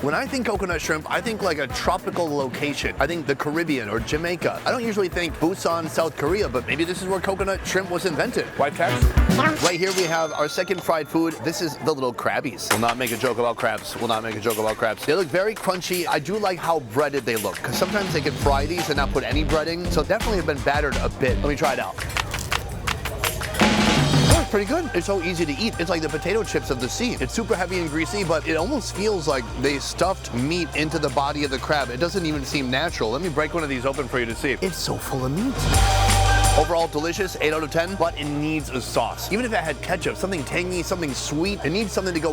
When I think coconut shrimp, I think like a tropical location. I think the Caribbean or Jamaica. I don't usually think Busan, South Korea, but maybe this is where coconut shrimp was invented. White tax? Right here we have our second fried food. This is the little crabbies. We'll not make a joke about crabs. We'll not make a joke about crabs. They look very crunchy. I do like how breaded they look, because sometimes they can fry these and not put any breading. So definitely have been battered a bit. Let me try it out. Oh, it's pretty good. It's so easy to eat. It's like the potato chips of the sea. It's super heavy and greasy, but it almost feels like they stuffed meat into the body of the crab. It doesn't even seem natural. Let me break one of these open for you to see. It's so full of meat. Overall delicious, 8 out of 10, but it needs a sauce. Even if it had ketchup, something tangy, something sweet, it needs something to go